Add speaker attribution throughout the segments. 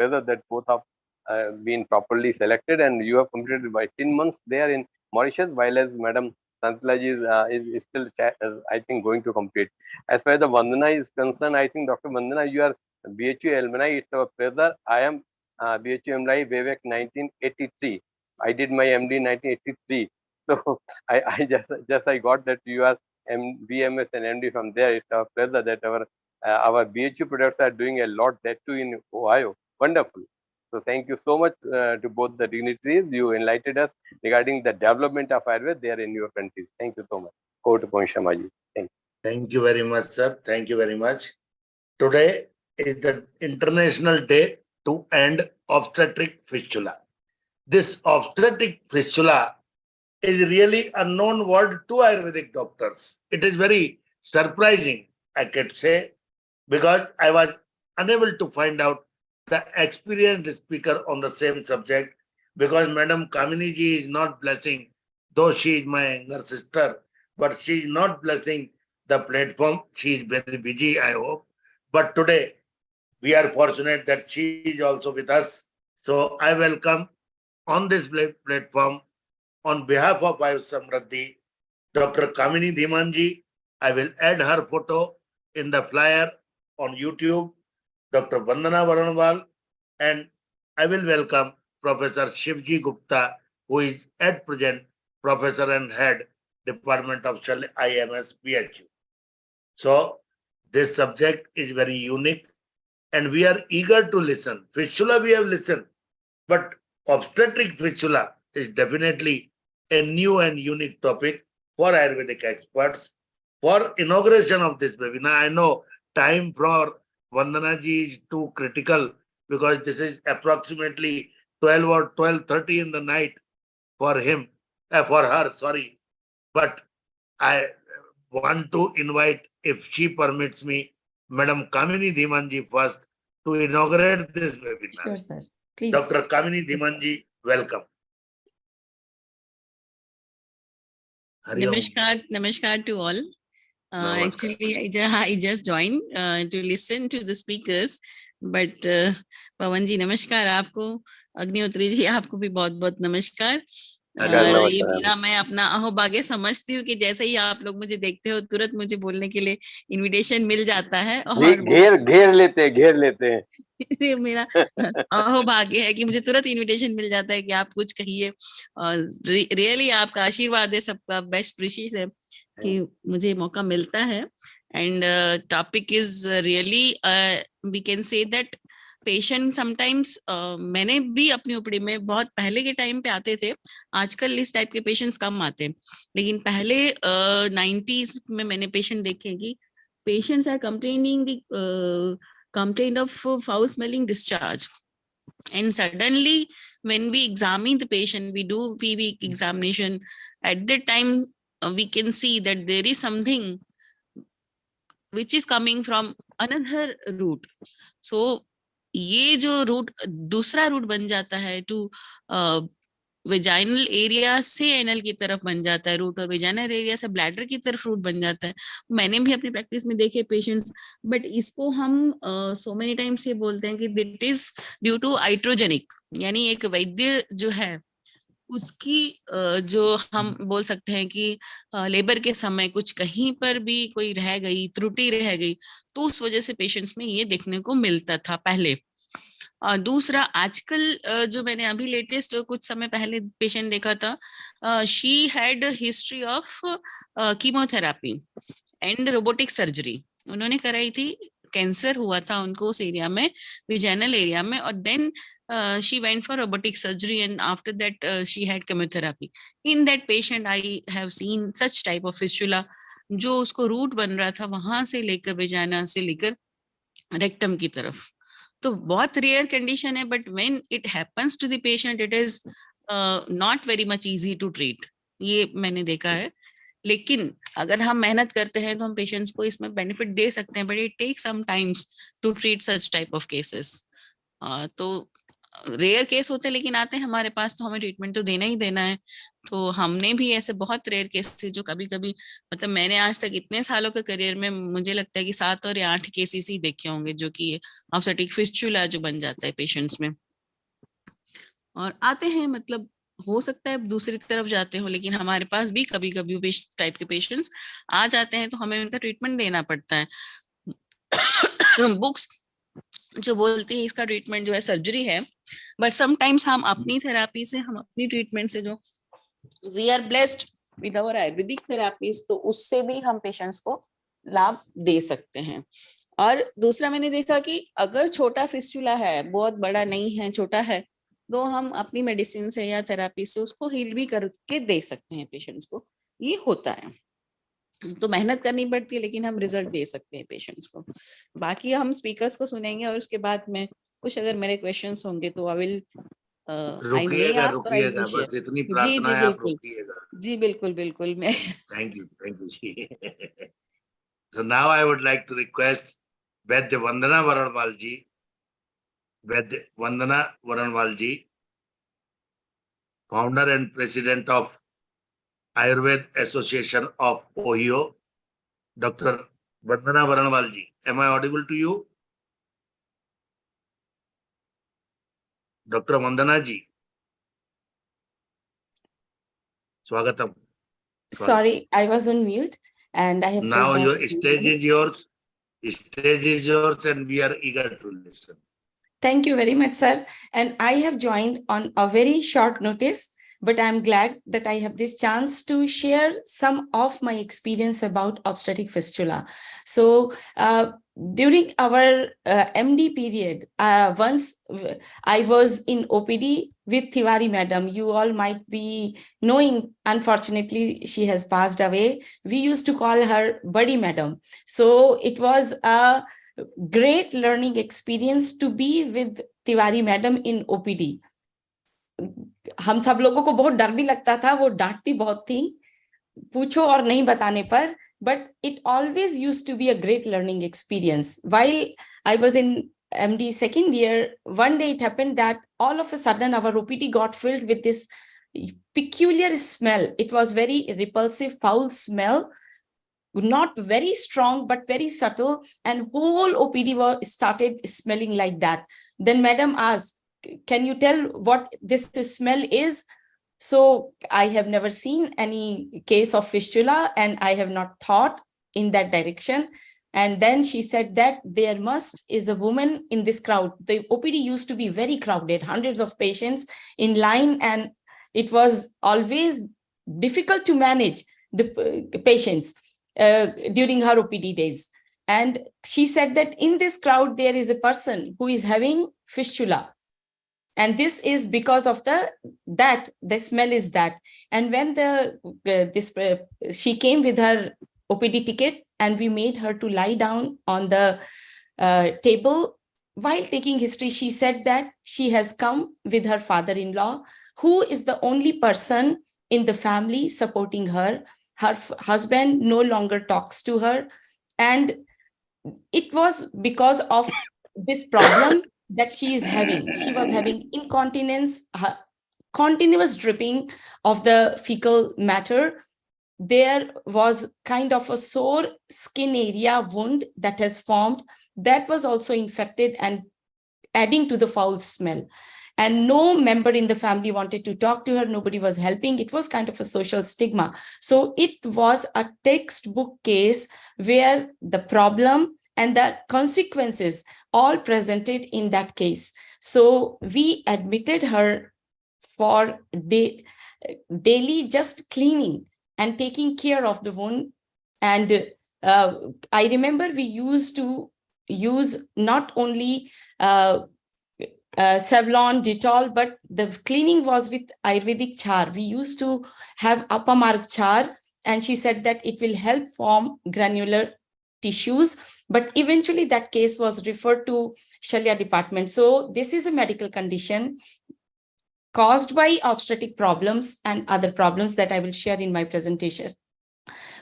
Speaker 1: pleasure that both have been properly selected, and you have completed by 10 months there in Mauritius, while as Madam Santalaji is still, I think, going to complete. As far as the Vandana is concerned, I think Dr. Vandana, you are BHU alumni. It's our pleasure. I am BHU alumni way back 1983. I did my MD in 1983. So I just I got that you are BMS and MD from there. It's our pleasure that our BHU products are doing a lot, that too in Ohio. Wonderful. So thank you so much to both the dignitaries. You enlightened us regarding the development of Ayurveda there in your countries. Thank you so much. Over to Shamaji. Thank you.
Speaker 2: Thank you very much, sir. Thank you very much. Today is the International Day to End Obstetric Fistula. This obstetric fistula is really a known word to Ayurvedic doctors. It is very surprising, I could say, because I was unable to find out the experienced speaker on the same subject, because Madam Kamini ji is not blessing, though she is my younger sister, but she is not blessing the platform. She is very busy, I hope. But today, we are fortunate that she is also with us. So I welcome on this platform, on behalf of AYUSH SAMRIDDHI, Dr. Kamini Dhimanji. I will add her photo in the flyer on YouTube, Dr. Vandana Varanwal, and I will welcome Professor Shivji Gupta, who is at present Professor and Head, Department of Cell IMS BHU. So this subject is very unique and we are eager to listen. Fistula we have listened, but obstetric fistula is definitely a new and unique topic for Ayurvedic experts. For inauguration of this webinar, I know time for Vandana ji is too critical because this is approximately 12 or 12:30 in the night for her, sorry. But I want to invite, if she permits me, Madam Kamini Dhimanji first to inaugurate this webinar.
Speaker 3: Sure, sir. Please.
Speaker 2: Dr. Kamini Dhimanji, welcome.
Speaker 4: Namaskar to all. Actually, I just joined to listen to the speakers, but Pawan ji नमस्कार आपको, अग्निहोत्री जी आपको भी बहुत नमस्कार। ये मेरा मैं अपना अहोभाग्य समझती हूँ कि जैसे ही आप लोग मुझे देखते हो तुरंत मुझे बोलने के लिए इनविटेशन मिल जाता है और
Speaker 1: घेर लेते हैं
Speaker 4: ये मेरा अहोभाग्य है कि मुझे तुरंत इनविटेशन मिल जाता है कि आप कुछ कहिए और रियली आपका आशीर्वाद है, सबका बेस्ट विशेष है कि मुझे मौका मिलता है। And topic is really we can say that patient sometimes, मैंने भी अपनी ओपीडी में बहुत पहले के टाइम पे आते थे, आजकल इस टाइप के पेशेंट्स कम आते हैं, लेकिन पहले 90s में मैंने पेशेंट देखे कि patients are complained of foul smelling discharge, and suddenly when we examine the patient, we do PV examination, at that time we can see that there is something which is coming from another route. So ये जो root दूसरा root बन जाता है to vaginal area से anal की तरफ बन जाता है रूट, और वेजाइनल एरिया से ब्लैडर की तरफ रूट बन जाता है। मैंने भी अपनी प्रैक्टिस में देखे पेशेंट्स, बट इसको हम सो मेनी टाइम्स ये बोलते हैं कि this is due to iatrogenic, यानी एक वैद्य जो है उसकी जो हम बोल सकते हैं कि लेबर के समय कुछ कहीं पर भी कोई रह गई, त्रुटि रह गई, तो उस वजह से पेशेंट्स में ये देखने को मिलता था पहले। और दूसरा, आजकल जो मैंने अभी लेटेस्ट कुछ समय पहले पेशेंट देखा था, she had history of chemotherapy and robotic surgery, उन्होंने कराई थी, कैंसर हुआ था उनको उस एरिया में, विजाइनल एरिया में, और then she went for robotic surgery and after that she had chemotherapy. In that patient I have seen such type of fistula, जो उसको रूट बन रहा था वहां से लेकर वेजाइना से लेकर रेक्टम की तरफ। तो बहुत रेयर कंडीशन है, but when it happens to the patient it is not very much easy to treat, ये मैंने देखा है। लेकिन अगर हम मेहनत करते हैं तो हम पेशेंट्स को इसमें बेनिफिट दे सकते हैं, but it takes some times to treat such type of cases. तो रेयर केस होते हैं लेकिन आते हैं हमारे पास, तो हमें ट्रीटमेंट तो देना ही देना है। तो हमने भी ऐसे बहुत रेयर केसेस जो कभी कभी, मतलब मैंने आज तक इतने सालों के करियर में मुझे लगता है कि 7 और 8 केसेस ही देखे होंगे जो कि ऑब्स्टेट्रिक फिस्टुला जो बन जाता है पेशेंट्स में। और आते हैं, मतलब हो सकता है दूसरी तरफ जाते हो, लेकिन हमारे पास भी कभी कभी इस टाइप के पेशेंट्स आ जाते हैं, तो हमें उनका ट्रीटमेंट देना पड़ता है। बुक्स जो बोलती है इसका ट्रीटमेंट जो है सर्जरी है, बट समटाइम्स हम अपनी थेरापी से, हम अपनी ट्रीटमेंट से, जो we are blessed with our Ayurvedic therapies, तो उससे भी हम पेशेंट्स को लाभ दे सकते हैं। और दूसरा मैंने देखा कि अगर छोटा फिस्टुला है, बहुत बड़ा नहीं है, छोटा है, तो हम अपनी मेडिसिन से या थेरापी से उसको हील भी करके दे सकते हैं पेशेंट्स को। ये होता है, तो मेहनत करनी पड़ती है, लेकिन हम रिजल्ट दे सकते हैं पेशेंट्स को। बाकी हम स्पीकर्स को सुनेंगे और उसके बाद में कुछ अगर मेरे क्वेश्चंस होंगे तो I will I may
Speaker 2: रुकिएगा
Speaker 4: ask और आई विल
Speaker 2: रुकिएगा,
Speaker 4: शेयर।
Speaker 2: बस इतनी
Speaker 4: जी
Speaker 2: प्रार्थना
Speaker 4: जी
Speaker 2: है, आप
Speaker 4: बिल्कुल,
Speaker 2: रुकिएगा।
Speaker 4: जी बिल्कुल बिल्कुल मैं
Speaker 2: थैंक यू जी। So now I would like to request Vaidya Vandana Varanwal ji, Vaidya Vandana Varanwal ji, founder and president of Ayurved Association of Ohio. Dr. Vandana Varanwal ji, am I audible to you? Dr. Vandana ji, Swagatam.
Speaker 3: Sorry, I was on mute and I have
Speaker 2: Now
Speaker 3: switched
Speaker 2: your
Speaker 3: off.
Speaker 2: stage is yours. Stage is yours and we are eager to listen.
Speaker 3: Thank you very much, sir. And I have joined on a very short notice, but I'm glad that I have this chance to share some of my experience about obstetric fistula. So during our MD period, once I was in OPD with Tiwari madam. You all might be knowing, unfortunately, she has passed away. We used to call her Buddy madam. So it was a great learning experience to be with Tiwari madam in OPD. हम सब लोगों को बहुत डर भी लगता था, वो डांटती बहुत थी, पूछो और नहीं बताने पर, but it always used to be a great learning experience. While I was in MD second year, one day it happened that all of a sudden our OPD got filled with this peculiar smell. It was very repulsive, foul smell, not very strong, but very subtle, and whole OPD started smelling like that. Then madam asked, can you tell what this smell is? So I have never seen any case of fistula and I have not thought in that direction. And then she said that there is a woman in this crowd. The OPD used to be very crowded, hundreds of patients in line, and it was always difficult to manage the patients during her OPD days. And she said that in this crowd, there is a person who is having fistula. And this is because of the smell is that. And when she came with her OPD ticket and we made her to lie down on the table, while taking history, she said that she has come with her father-in-law, who is the only person in the family supporting her. Her husband no longer talks to her. And it was because of this problem that she is having. She was having incontinence, continuous dripping of the fecal matter. There was kind of a sore skin area wound that has formed that was also infected and adding to the foul smell. And no member in the family wanted to talk to her. Nobody was helping. It was kind of a social stigma. So it was a textbook case where the problem and the consequences all presented in that case. So we admitted her for daily just cleaning and taking care of the wound. And I remember we used to use not only Savlon, Dettol, but the cleaning was with Ayurvedic char. We used to have Apamarg char, and she said that it will help form granular tissues. But eventually that case was referred to Shalya department. So this is a medical condition caused by obstetric problems and other problems that I will share in my presentation.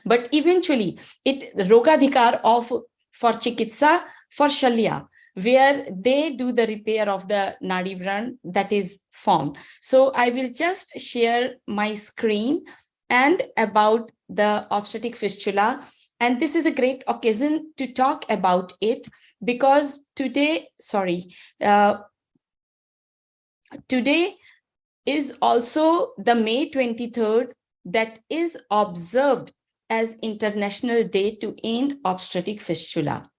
Speaker 3: But eventually it Rogadhikar of for Chikitsa for Shalya, where they do the repair of the nadivran that is formed. So I will just share my screen and about the obstetric fistula. And this is a great occasion to talk about it because today is also the May 23rd that is observed as International Day to End Obstetric Fistula.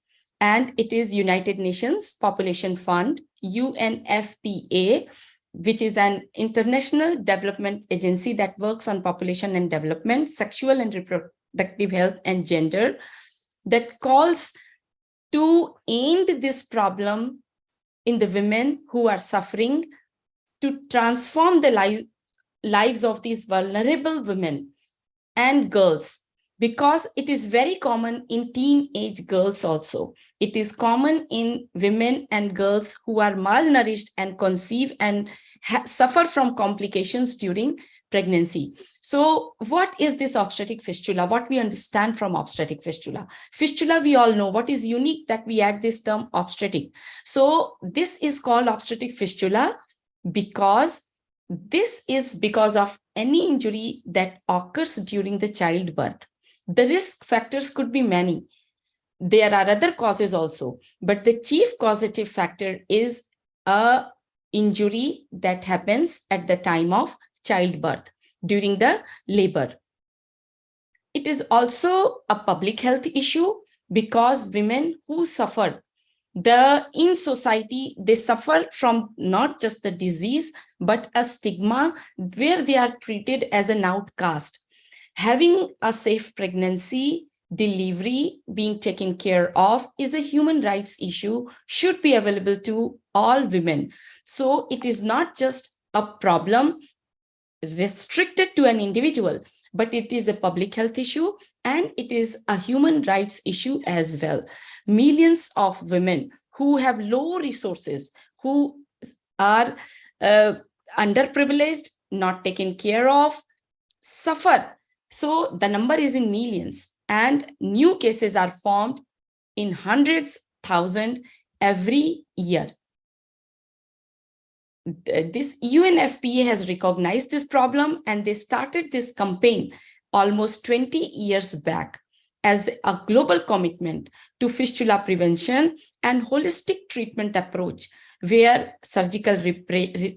Speaker 3: And it is United Nations Population Fund, UNFPA, which is an international development agency that works on population and development, sexual and reproductive health and gender, that calls to end this problem in the women who are suffering, to transform the lives of these vulnerable women and girls, because it is very common in teenage girls also. It is common in women and girls who are malnourished and conceive and suffer from complications during pregnancy. So what is this obstetric fistula? What we understand from obstetric fistula? Fistula, we all know. What is unique that we add this term obstetric? So this is called obstetric fistula because this is because of any injury that occurs during the childbirth. The risk factors could be many. There are other causes also, but the chief causative factor is a injury that happens at the time of childbirth during the labor. It is also a public health issue because women who suffer in society, they suffer from not just the disease, but a stigma where they are treated as an outcast. Having a safe pregnancy, delivery, being taken care of is a human rights issue, should be available to all women. So it is not just a problem restricted to an individual, but it is a public health issue and it is a human rights issue as well. Millions of women who have low resources, who are underprivileged, not taken care of, suffer. So the number is in millions and new cases are formed in hundreds, thousands every year. This UNFPA has recognized this problem and they started this campaign almost 20 years back as a global commitment to fistula prevention and holistic treatment approach, where surgical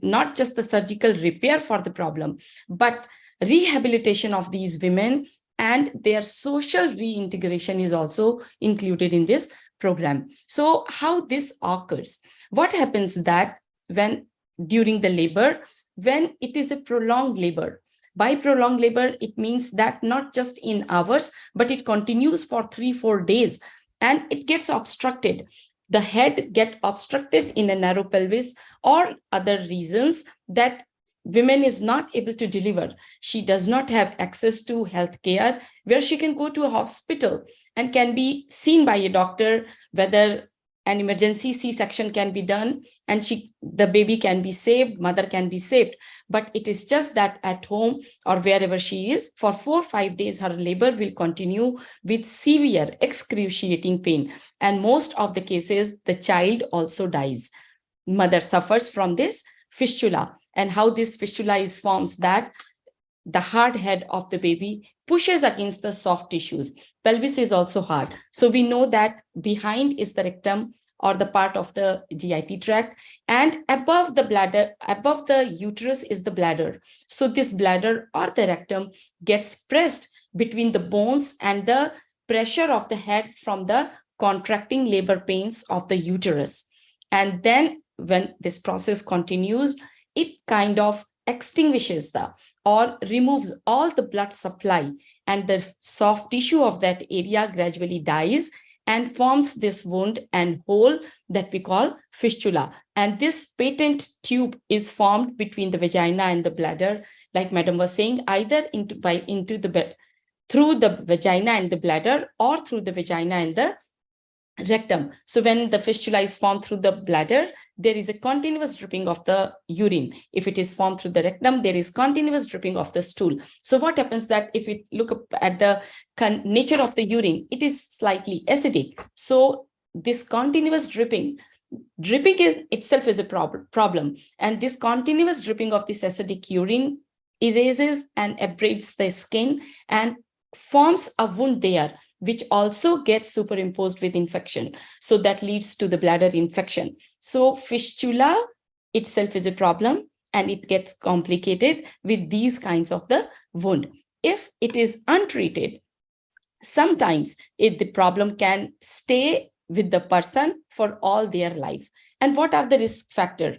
Speaker 3: not just the surgical repair for the problem, but rehabilitation of these women and their social reintegration is also included in this program. So how this occurs? What happens that when during the labor, when it is a prolonged labor, by prolonged labor, it means that not just in hours, but it continues for 3-4 days and it gets obstructed. The head gets obstructed in a narrow pelvis or other reasons that women is not able to deliver. She does not have access to health care where she can go to a hospital and can be seen by a doctor, whether an emergency C-section can be done and the baby can be saved, mother can be saved. But it is just that at home or wherever she is, for 4-5 days, her labor will continue with severe excruciating pain. And most of the cases, the child also dies. Mother suffers from this fistula. And how this fistula is forms that the hard head of the baby pushes against the soft tissues. Pelvis is also hard. So we know that behind is the rectum or the part of the GIT tract, and above the bladder, above the uterus is the bladder. So this bladder or the rectum gets pressed between the bones and the pressure of the head from the contracting labor pains of the uterus. And then when this process continues, it kind of extinguishes or removes all the blood supply, and the soft tissue of that area gradually dies and forms this wound and hole that we call fistula. And this patent tube is formed between the vagina and the bladder, like Madam was saying, either through the vagina and the bladder or through the vagina and the rectum. So when the fistula is formed through the bladder, there is a continuous dripping of the urine. If it is formed through the rectum, there is continuous dripping of the stool. So what happens that if we look up at the nature of the urine, it is slightly acidic. So this continuous dripping dripping itself is a problem. And this continuous dripping of this acidic urine erases and abrades the skin and forms a wound there, which also gets superimposed with infection. So that leads to the bladder infection. So fistula itself is a problem, and it gets complicated with these kinds of the wound. If it is untreated, sometimes the problem can stay with the person for all their life. And what are the risk factors?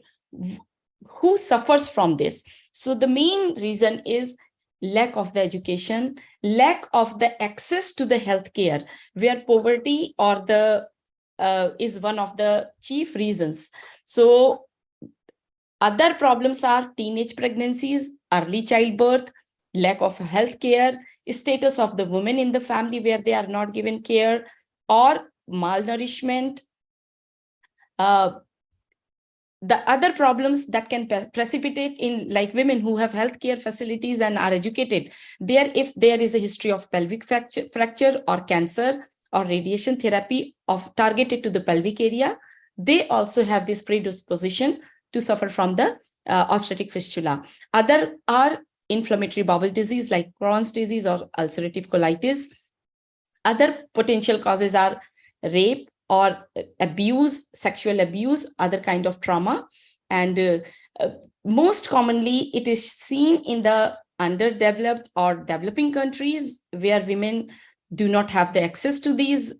Speaker 3: Who suffers from this? So the main reason is lack of the education, lack of the access to the healthcare, where poverty or the is one of the chief reasons. So other problems are teenage pregnancies, early childbirth, lack of healthcare, status of the women in the family where they are not given care, or malnourishment. The other problems that can precipitate in, like women who have healthcare facilities and are educated, if there is a history of pelvic fracture or cancer or radiation therapy targeted to the pelvic area, they also have this predisposition to suffer from the obstetric fistula. Other are inflammatory bowel disease like Crohn's disease or ulcerative colitis. Other potential causes are rape or abuse, sexual abuse, other kind of trauma. And most commonly, it is seen in the underdeveloped or developing countries where women do not have the access to these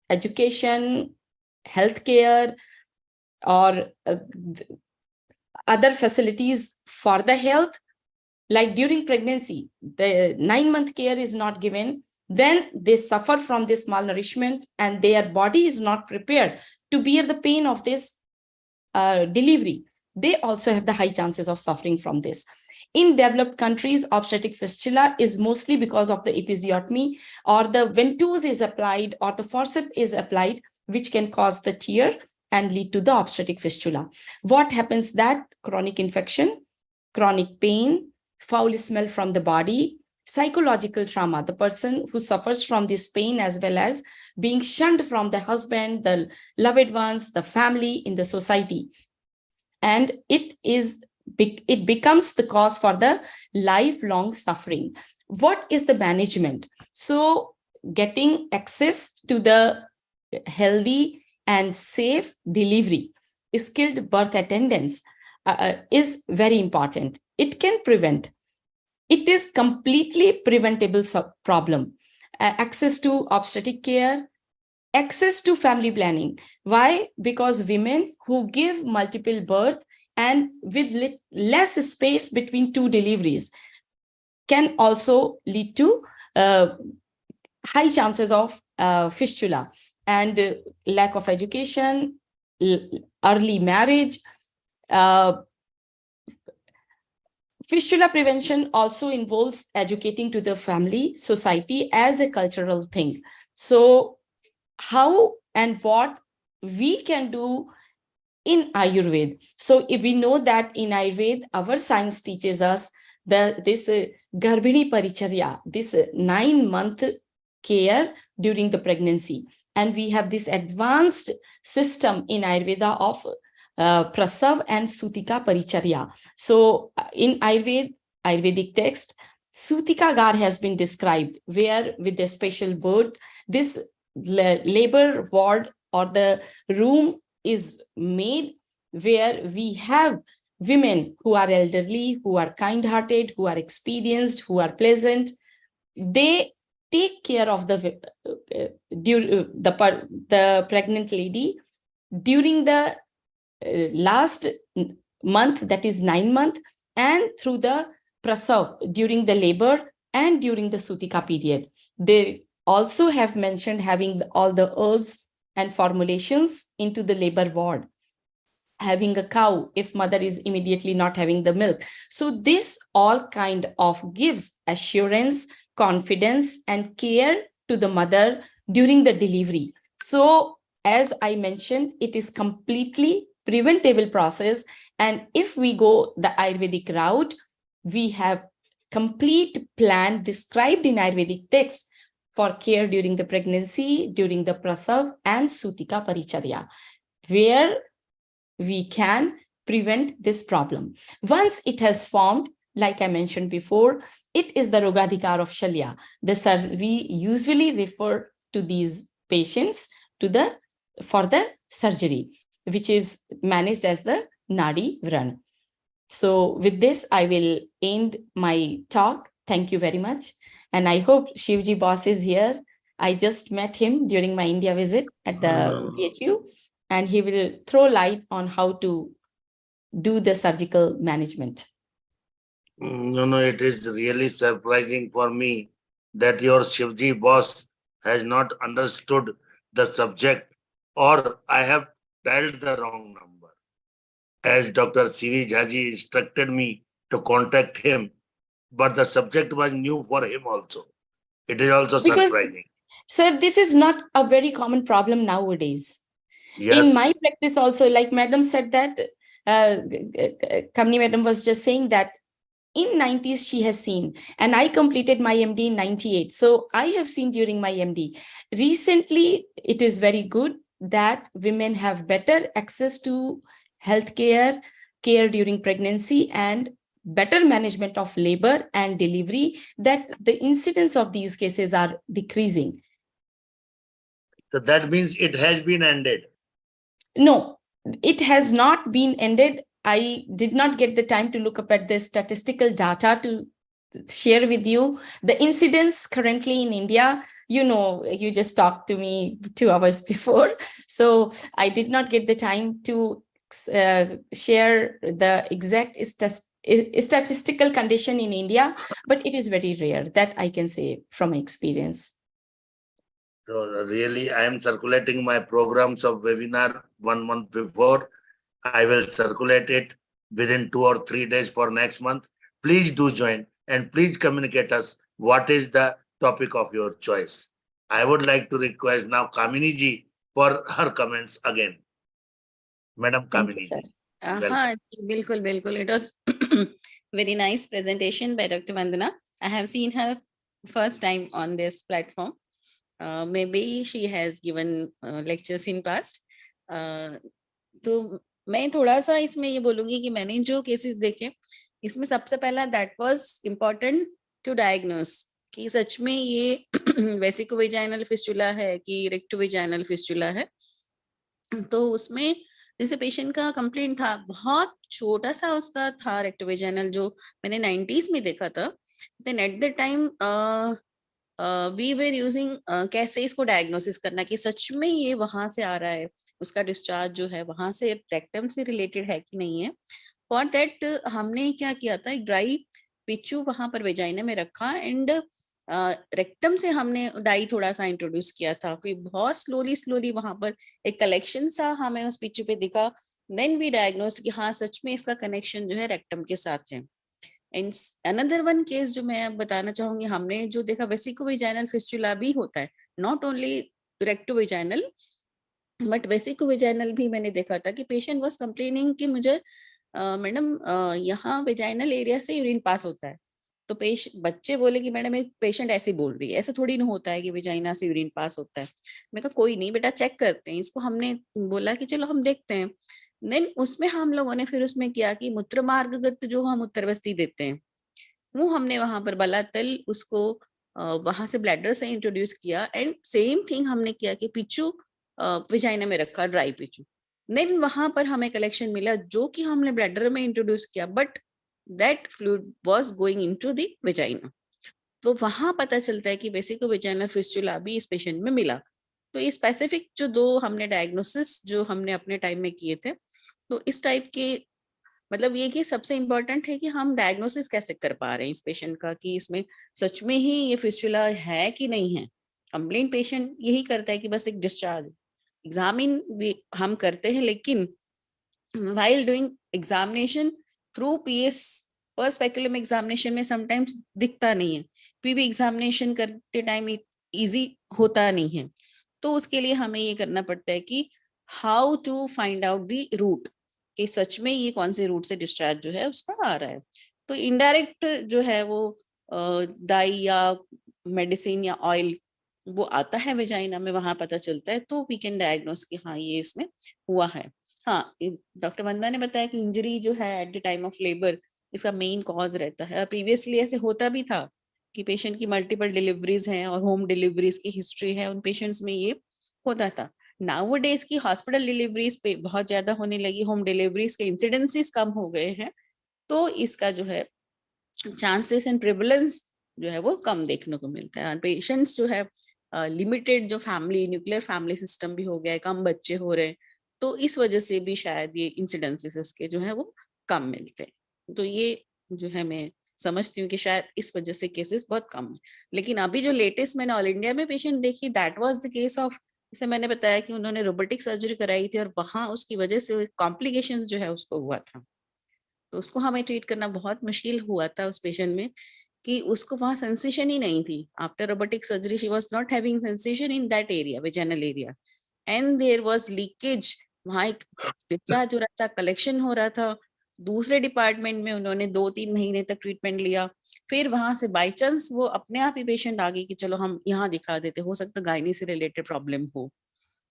Speaker 3: education, healthcare, or other facilities for the health. Like during pregnancy, the 9-month care is not given. Then they suffer from this malnourishment, and their body is not prepared to bear the pain of this delivery. They also have the high chances of suffering from this. In developed countries, obstetric fistula is mostly because of the episiotomy, or the ventouse is applied, or the forceps is applied, which can cause the tear and lead to the obstetric fistula. What happens that chronic infection, chronic pain, foul smell from the body, psychological trauma, the person who suffers from this pain, as well as being shunned from the husband, the loved ones, the family, in the society. And it becomes the cause for the lifelong suffering. What is the management? So getting access to the healthy and safe delivery, skilled birth attendance is very important. It can prevent. It is completely preventable problem. Access to obstetric care, access to family planning. Why? Because women who give multiple birth and with less space between two deliveries can also lead to high chances of fistula. And lack of education, early marriage. Fistula prevention also involves educating to the family, society as a cultural thing. So how and what we can do in Ayurveda. So if we know that in Ayurveda, our science teaches us this Garbhini Paricharya, this 9-month care during the pregnancy. And we have this advanced system in Ayurveda of Prasav and Sutika Paricharya. So in Ayurvedic text, Sutika Gar has been described, where with a special bird, this labor ward or the room is made, where we have women who are elderly, who are kind-hearted, who are experienced, who are pleasant. They take care of the pregnant lady during the last month, that is 9 months, and through the prasav, during the labor and during the sutika period. They also have mentioned having all the herbs and formulations into the labor ward, having a cow if mother is immediately not having the milk. So this all kind of gives assurance, confidence, and care to the mother during the delivery. So as I mentioned, it is completely preventable process. And if we go the Ayurvedic route, we have complete plan described in Ayurvedic text for care during the pregnancy, during the prasav and sutika paricharya, where we can prevent this problem. Once it has formed, like I mentioned before, it is the Rogadhikar of Shalya. We usually refer to these patients for the surgery, which is managed as the Nadi Vran. So with this, I will end my talk. Thank you very much. And I hope Shivji boss is here. I just met him during my India visit at the PHU, and he will throw light on how to do the surgical management.
Speaker 2: No, it is really surprising for me that your Shivji boss has not understood the subject, or I have dialed the wrong number. As Dr. C.V. Jhaji instructed me to contact him, but the subject was new for him also. It is also surprising.
Speaker 3: Sir, this is not a very common problem nowadays.
Speaker 2: Yes.
Speaker 3: In my practice also, like Madam said that, Kamini Madam was just saying that in 90s she has seen, and I completed my MD in 98. So I have seen during my MD. Recently, it is very good that women have better access to healthcare, care during pregnancy, and better management of labor and delivery, that the incidence of these cases are decreasing.
Speaker 2: So that means it has been ended.
Speaker 3: No, it has not been ended. I did not get the time to look up at the statistical data to share with you. The incidence currently in India, you just talked to me 2 hours before. So I did not get the time to share the exact statistical condition in India, but it is very rare. That I can say from experience.
Speaker 2: So really, I am circulating my programs of webinar 1 month before. I will circulate it within 2 or 3 days for next month. Please do join, and please communicate us what is the topic of your choice. I would like to request now Kamini ji for her comments again. Madam Kamini ji.
Speaker 4: Bilkul. It was very nice presentation by Dr. Vandana. I have seen her first time on this platform. Maybe she has given lectures in past. तो मैं थोड़ा सा इसमें ये बोलूंगी कि मैंने जो केसेस देखे, इसमें सबसे पहला that was important to diagnose कि सच में ये वेसिकोवेजाइनल फिस्टुला है कि रेक्टोवेजाइनल फिस्टुला है. तो उसमें जैसे पेशेंट का कंप्लेंट था, बहुत छोटा सा उसका था रेक्टोवेजाइनल, जो मैंने 90s में देखा था. Then at the time we were using कैसे इसको डायग्नोसिस करना कि सच में ये वहां से आ रहा है, उसका डिस्चार्ज जो है वहां से रेक्टम से रिलेटेड है कि नहीं है. फॉर दैट हमने क्या किया था, एक ड्राई पिचू वहां पर वेजाइना में रखा एंड रेक्टम से हमने डाई थोड़ा सा इंट्रोड्यूस किया था. फिर बहुत स्लोली वहां पर एक कलेक्शन सा हमें उस पिचू पे दिखा. देन वी डायग्नोस्ड कि हाँ सच में इसका कनेक्शन जो है रेक्टम के साथ है. एंड अनदर वन केस जो मैं बताना चाहूंगी, हमने जो देखा वेसिकोवेजाइनल फिस्टुला भी होता है, नॉट ओनली रेक्टोवेजाइनल बट वेसिकोवेजाइनल भी मैंने देखा था कि पेशेंट वाज कंप्लेनिंग कि मुझे मैडम यहाँ वेजाइनल एरिया से यूरिन पास होता है. तो बच्चे बोले कि मैडम एक पेशेंट ऐसे बोल रही है, ऐसा थोड़ी ना होता है कि वेजाइना से यूरिन पास होता है. मैं कहा कोई नहीं बेटा, चेक करते हैं इसको. हमने बोला कि चलो हम देखते हैं. देन उसमें हम लोगों ने फिर उसमें किया कि मूत्र मार्गगत जो हम उत्तरवस्ती देते हैं वो हमने वहां पर बलातल उसको वहां से ब्लैडर से इंट्रोड्यूस किया. एंड सेम थिंग हमने किया कि पिचू वेजाइना में रखा, ड्राई पिचू. देन वहां पर हमें कलेक्शन मिला जो कि हमने ब्लैडर में इंट्रोड्यूस किया, but that fluid was going into the vagina. तो वहां पता चलता है कि वेसिकोवेजाइनल फिस्टुला भी इस पेशेंट में मिला. तो ये स्पेसिफिक जो 2 हमने डायग्नोसिस जो हमने अपने टाइम में किए थे, तो इस टाइप के मतलब ये कि सबसे इम्पोर्टेंट है कि हम डायग्नोसिस कैसे कर पा रहे हैं इस पेशेंट का कि इसमें सच में ही ये फिस्टुला है कि नहीं है. कंप्लेन पेशेंट यही करता है कि बस एक डिस्चार्ज एग्जामिन हम करते हैं, लेकिन while doing examination through PS और स्पेकुलम एग्जामिनेशन में समटाइम्स दिखता नहीं है. पीबी एग्जामिनेशन करते टाइम इजी होता नहीं है. तो उसके लिए हमें ये करना पड़ता है कि how to find out the root कि सच में ये कौन से रूट से डिस्चार्ज जो है उसका आ रहा है. तो इनडायरेक्ट जो है वो डाई या मेडिसिन या ऑयल वो आता है वेजाइना में, वहां पता चलता है, तो वी कैन डायग्नोस कि हाँ ये इसमें हुआ है। हाँ, डॉक्टर वंदना ने बताया कि इंजरी जो है eight the time of labour इसका मेन कॉज रहता है। और प्रीवियसली ऐसे होता भी था कि पेशेंट की मल्टीपल डिलीवरीज हैं और होम डिलीवरीज की हिस्ट्री है, उन पेशेंट्स में ये होता था। नाउ डेज की हॉस्पिटल डिलीवरीज पे बहुत ज्यादा होने लगी, होम डिलीवरीज के इंसिडेंसेस कम हो गए हैं, तो इसका जो है चांसेस एंड प्रिवलेंस जो है वो कम देखने को मिलता है। पेशेंट्स जो है लिमिटेड जो फैमिली न्यूक्लियर फैमिली सिस्टम भी हो गया है, कम बच्चे हो रहे हैं, तो इस वजह से भी शायद ये इंसिडेंसेस के जो है वो कम मिलते हैं। तो ये जो है मैं समझती हूँ कि शायद इस वजह से केसेस बहुत कम है। लेकिन अभी जो लेटेस्ट मैंने ऑल इंडिया में पेशेंट देखी, that was the case of, जैसे मैंने बताया कि उन्होंने रोबोटिक सर्जरी कराई थी और वहां उसकी वजह से कॉम्प्लिकेशंस जो है उसको हुआ था। तो उसको हमें ट्रीट करना बहुत मुश्किल हुआ था उस पेशेंट में, कि उसको वहां सेंसेशन ही नहीं थी। After robotic surgery she was not having sensation in that area, vaginal area, and there was leakage. वहां एक डिस्चार्ज हो रहा था, कलेक्शन हो रहा था। दूसरे डिपार्टमेंट में उन्होंने 2-3 महीने तक ट्रीटमेंट लिया। फिर वहां से बाय चांस वो अपने आप ही पेशेंट आ गई कि चलो हम यहाँ दिखा देते, हो सकता गायनी से रिलेटेड प्रॉब्लम हो।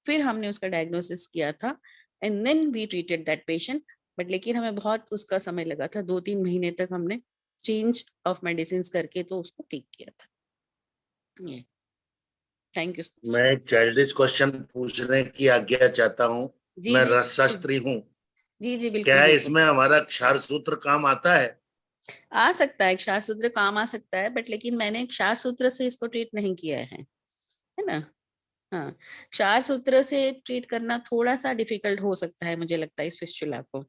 Speaker 4: फिर हमने उसका डायग्नोसिस किया था and then we treated that patient. But लेकिन हमें बहुत उसका समय लगा था, 2-3 महीने तक हमने चेंज ऑफ मेडिसिन करके तो उसको ठीक किया था। Thank you.
Speaker 2: मैं एक चाइल्डिश क्वेश्चन पूछने की आज्ञा चाहता हूँ।
Speaker 4: जी
Speaker 2: मैं
Speaker 4: जी
Speaker 2: रसशास्त्री हूँ,
Speaker 4: जी जी बिल्कुल
Speaker 2: क्या
Speaker 4: बिल्कुल।
Speaker 2: इसमें हमारा क्षार सूत्र काम आता है?
Speaker 4: आ सकता है, क्षार सूत्र काम आ सकता है, बट लेकिन मैंने क्षार सूत्र से इसको ट्रीट नहीं किया है ना। हाँ, क्षार सूत्र से ट्रीट करना थोड़ा सा डिफिकल्ट हो सकता है मुझे लगता है इस फिस्टुला को,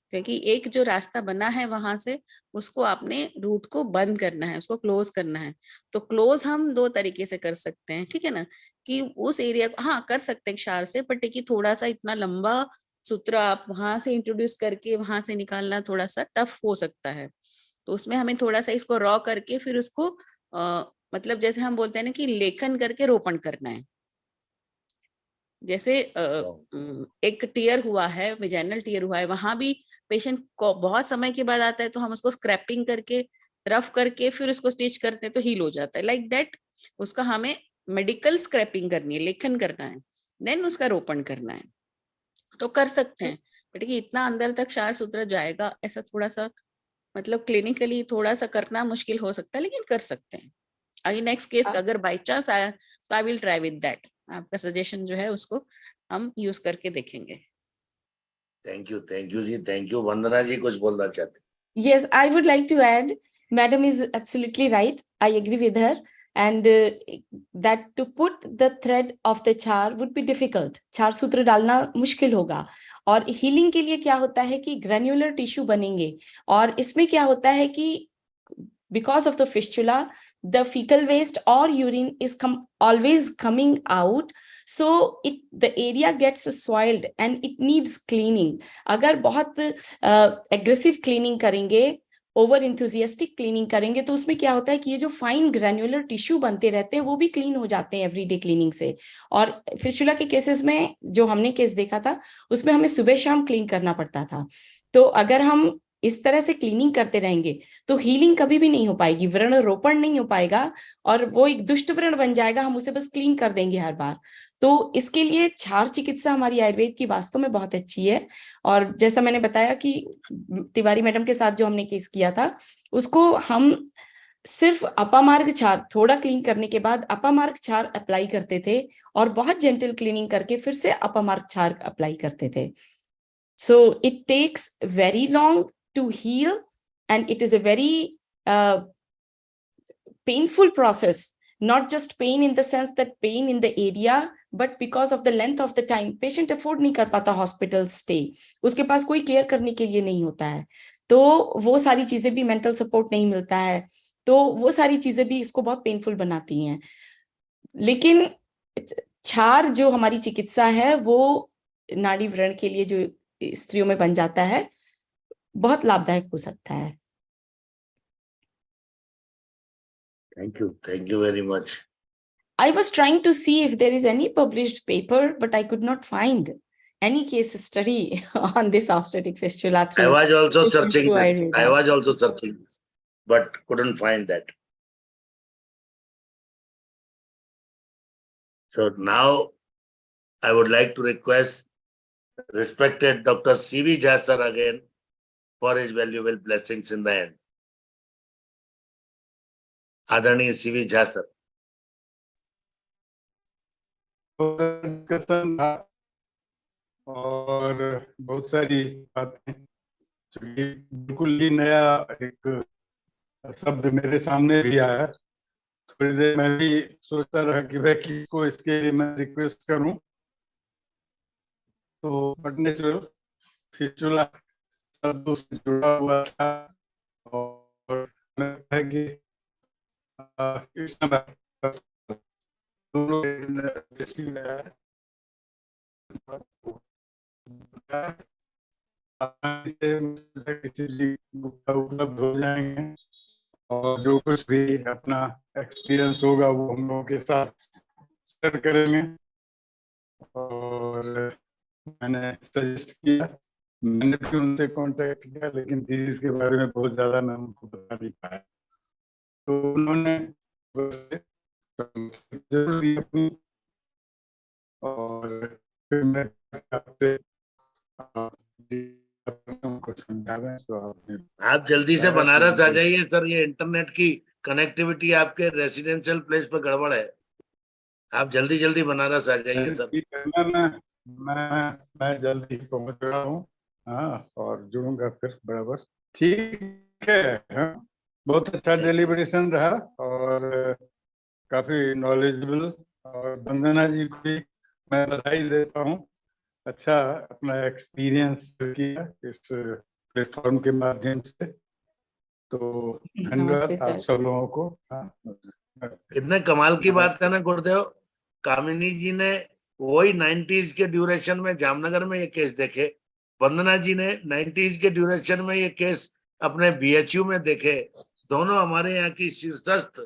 Speaker 4: क्योंकि एक जो रास्ता बना है वहां से उसको आपने रूट को बंद करना है, उसको क्लोज करना है। तो क्लोज हम 2 तरीके से कर सकते हैं, ठीक है ना, कि उस एरिया को हाँ कर सकते हैं क्षार से, बट देखिए थोड़ा सा इतना लंबा सूत्र आप वहां से इंट्रोड्यूस करके वहां से निकालना थोड़ा सा टफ हो सकता है। तो उसमें हमें थोड़ा सा इसको रॉ करके फिर उसको मतलब जैसे हम बोलते हैं ना कि लेखन करके रोपण करना है। जैसे एक टीयर हुआ है, वेजाइनल टीयर हुआ है, वहां भी पेशेंट को बहुत समय के बाद आता है, तो हम उसको स्क्रैपिंग करके रफ करके फिर उसको स्टिच करते हैं तो हील हो जाता है, लाइक दैट। उसका हमें मेडिकल स्क्रैपिंग करनी है, लेखन करना है, देन उसका रोपण करना है, तो कर सकते हैं। बट कि इतना अंदर तक क्षार सूत्र जाएगा ऐसा थोड़ा सा मतलब क्लिनिकली थोड़ा सा करना मुश्किल हो सकता है, लेकिन कर सकते हैं। अभी नेक्स्ट केस अगर बाई चांस आया तो I will try with that. आपका सजेशन जो है उसको हम यूज करके देखेंगे।
Speaker 2: थैंक यू जी, थैंक यू। वंदना जी कुछ बोलना चाहते?
Speaker 3: Yes, I would like to add, Madam is absolutely right. I agree with her. And that to put the thread of the char would be difficult. चार सूत्र डालना मुश्किल होगा। और हीलिंग के लिए क्या होता है कि ग्रेन्युलर टिश्यू बनेंगे, और इसमें क्या होता है कि because of the fistula, the fecal waste or urine is always coming out. So the area gets soiled and it needs cleaning. अगर बहुत aggressive cleaning करेंगे, ओवर इंथुजियास्टिक क्लीनिंग करेंगे, तो उसमें क्या होता है कि ये जो फाइन ग्रैन्युलर टिश्यू बनते रहते हैं वो भी क्लीन हो जाते हैं एवरीडे क्लीनिंग से। और फिस्टुला के केसेस में जो हमने केस देखा था उसमें हमें सुबह शाम क्लीन करना पड़ता था। तो अगर हम इस तरह से क्लीनिंग करते रहेंगे तो हीलिंग कभी भी नहीं हो पाएगी, व्रण रोपण नहीं हो पाएगा, और वो एक दुष्ट व्रण बन जाएगा, हम उसे बस क्लीन कर देंगे हर बार। तो इसके लिए क्षार चिकित्सा हमारी आयुर्वेद की वास्तव में बहुत अच्छी है। और जैसा मैंने बताया कि तिवारी मैडम के साथ जो हमने केस किया था, उसको हम सिर्फ अपामार्ग क्षार थोड़ा क्लीन करने के बाद अपामार्ग क्षार अप्लाई करते थे, और बहुत जेंटल क्लीनिंग करके फिर से अपामार्ग क्षार अप्लाई करते थे। So it takes very long to heal, and it is a very painful process. Not just pain in the sense that pain in the area, but because of the length of the time, patient afford नहीं कर पाता hospital stay, उसके पास कोई care करने के लिए नहीं होता है, तो वो सारी चीजें भी, मेंटल सपोर्ट नहीं मिलता है, तो वो सारी चीजें भी इसको बहुत पेनफुल बनाती हैं। लेकिन क्षार जो हमारी चिकित्सा है वो नाड़ी व्रण के लिए जो स्त्रियों में बन जाता है, बहुत लाभदायक हो सकता है।
Speaker 2: Thank you very much.
Speaker 3: I was trying to see if there is any published paper, but I could not find any case study on this obstetric fistula.
Speaker 2: I was also searching this.
Speaker 3: Ayurveda.
Speaker 2: I was also searching this, but couldn't find that. So now I would like to request respected Dr. C.V. Jha sir again for his valuable blessings in the end. आदरणीय C.V. Jha sir.
Speaker 5: Discussion था और बहुत सारी बातें, चूंकि बिल्कुल ही नया एक शब्द मेरे सामने भी आया। थोड़ी देर मैं भी सोचता रहा कि भाई किसको इसके लिए मैं रिक्वेस्ट करूं, तो बट नेचुरल फिस्टुला शब्दों से जुड़ा हुआ था और है कि इस समय उपलब्ध हो जाएंगे और जो कुछ भी अपना एक्सपीरियंस होगा वो हम लोगों के साथ शेयर करेंगे। और मैंने सजेस्ट किया, मैंने भी उनसे कांटेक्ट किया, लेकिन थीसिस के बारे में बहुत ज़्यादा मैं उनको बता नहीं पाया, तो उन्होंने जरूरी अपनी और फिर मैं आपसे उनको समझा दें तो आपने
Speaker 2: आप जल्दी से बनारस आ जाइए सर, ये इंटरनेट की कनेक्टिविटी आपके रेसिडेंशियल प्लेस पर गड़बड़ है, आप जल्दी जल्दी बनारस आ जाइए सर।
Speaker 5: मैं जल्दी ही पहुंच रहा हूँ, हाँ, और जुड़ूंगा फिर बराबर। ठीक है, हाँ, बहुत अच्छा डेलिब्रेशन रहा और काफी नॉलेजेबल, और वंदना जी को भी मैं बधाई देता हूँ, अच्छा अपना एक्सपीरियंस किया इस प्लेटफॉर्म के माध्यम से, तो धन्यवाद आप सब लोगों को।
Speaker 2: इतने कमाल की बात है ना गुरुदेव, कामिनी जी ने वही 90s के ड्यूरेशन में जामनगर में ये केस देखे, वंदना जी ने 90s के ड्यूरेशन में ये केस अपने बीएचयू में देखे। दोनों हमारे यहाँ की शीर्षस्थ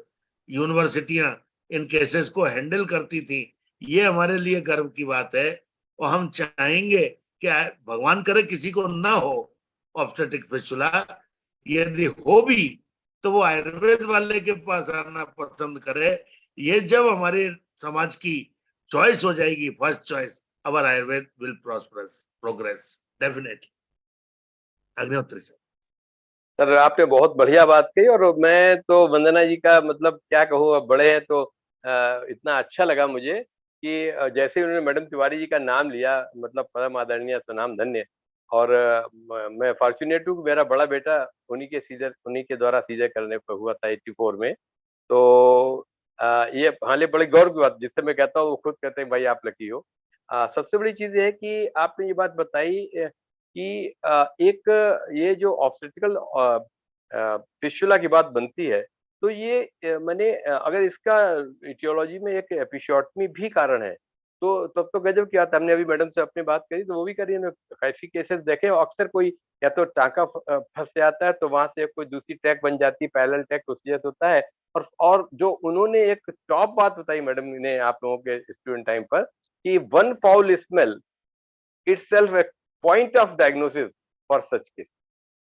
Speaker 2: यूनिवर्सिटियां इन केसेस को हैंडल करती थी, ये हमारे लिए गर्व की बात है। और हम चाहेंगे कि भगवान करे किसी को ना हो ऑब्स्टेट्रिक फिस्टुला, यदि हो भी तो वो आयुर्वेद वाले के पास आना पसंद करे। ये जब हमारे समाज की चॉइस हो जाएगी, first choice, our Ayurveda will progress definitely. Agnihotri sir.
Speaker 1: Sir आपने बहुत बढ़िया बात कही, और मैं तो वंदना जी का मतलब क्या कहूँ, अब बड़े हैं तो इतना अच्छा लगा मुझे कि जैसे उन्होंने मैडम तिवारी जी का नाम लिया, मतलब परम आदरणीय सुनाम धन्य। और मैं फॉर्चुनेट हूँ, मेरा बड़ा बेटा उन्हीं के द्वारा सीजर करने पर हुआ था 84 में। तो ये हाले बड़े गौरव की बात, जिससे मैं कहता हूँ वो खुद कहते हैं भाई आप लकी हो। सबसे बड़ी चीज है कि आपने ये बात बताई कि एक ये जो ऑब्स्टेट्रिकल फिस्टुला की बात बनती है, तो ये मैंने अगर इसका इटियोलॉजी में एक एपिशॉटमी भी कारण है, तो तब तो गजब की बात। हमने अभी मैडम से अपनी बात करी तो वो भी करी, काफी केसेस देखे, अक्सर कोई या तो टाँका फंस जाता है तो वहां से कोई दूसरी ट्रैक बन जाती है, पैरेलल ट्रैक, उस वजह से होता है। और जो उन्होंने एक टॉप बात बताई मैडम ने आप लोगों के स्टूडेंट टाइम पर, कि one foul smell itself a point of diagnosis for such case।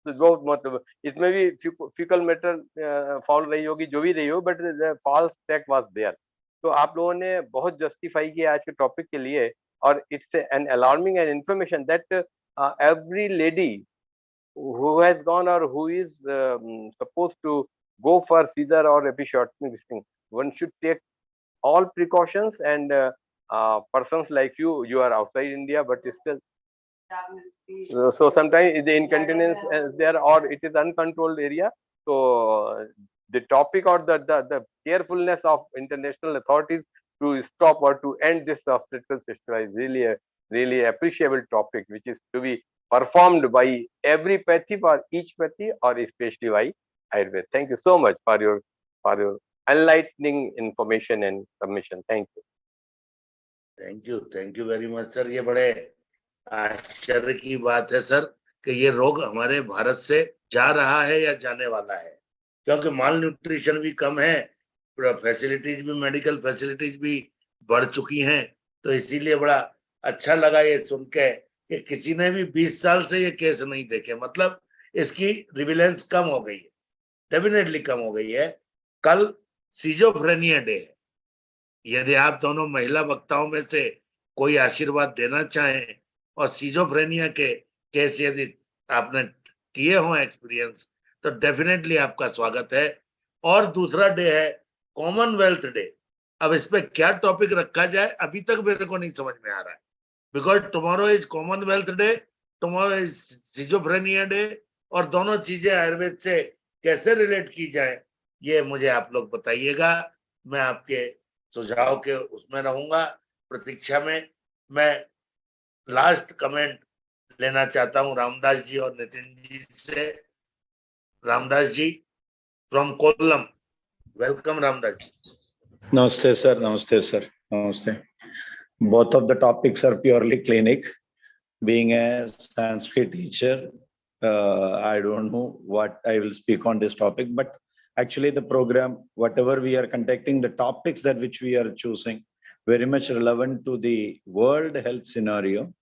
Speaker 1: तो बहुत मतलब इसमें भी फीकल मैटर फॉल रही होगी, जो भी रही हो, but false track was there. तो आप लोगों ने बहुत जस्टिफाई किया आज के टॉपिक के लिए, और it's an alarming and information that every lady who has gone or who is supposed to go for Caesar or episiotomy, this thing, one should take all precautions, and persons like you are outside India, but still so sometimes the incontinence is there or it is uncontrolled area. So the topic or the carefulness of international authorities to stop or to end this obstetrical fistula is really appreciable topic, which is to be performed by every pathy, for each pathy, or especially by Ayurveda. Thank you so much for your enlightening information and submission. Thank you.
Speaker 2: Thank you very much sir. ये बड़े आश्चर्य की बात है sir कि ये रोग हमारे भारत से जा रहा है या जाने वाला है, क्योंकि माल न्यूट्रिशन भी कम है, फैसिलिटीज भी, मेडिकल फैसिलिटीज भी बढ़ चुकी हैं। तो इसीलिए बड़ा अच्छा लगा ये सुन के कि किसी ने भी 20 साल से ये केस नहीं देखे, मतलब इसकी रिविलेंस कम हो गई है, डेफिनेटली कम हो गई है। कल सीजोफ्रेनिया डे है, यदि आप दोनों महिला वक्ताओं में से कोई आशीर्वाद देना चाहें और सीजोफ्रेनिया के केस यदि आपने किए हो एक्सपीरियंस, तो डेफिनेटली आपका स्वागत है। और दूसरा डे है कॉमनवेल्थ डे। अब इस पे क्या टॉपिक रखा जाए अभी तक मेरे को नहीं समझ में आ रहा है, because tomorrow is Commonwealth day, tomorrow is schizophrenia day, और दोनों चीजें आयुर्वेद से कैसे रिलेट की जाए ये मुझे आप लोग बताइएगा। मैं आपके सुझाव के उसमें रहूंगा, प्रतीक्षा में। मैं लास्ट कमेंट लेना चाहता हूं रामदास जी और नितिन जी से। Ramdas ji from Kollam, welcome Ramdas ji.
Speaker 6: Namaste, sir. Namaste, sir. Namaste. Both of the topics are purely clinic. Being a Sanskrit teacher, I don't know what I will speak on this topic, but actually the program, whatever we are conducting, the topics that which we are choosing, very much relevant to the world health scenario.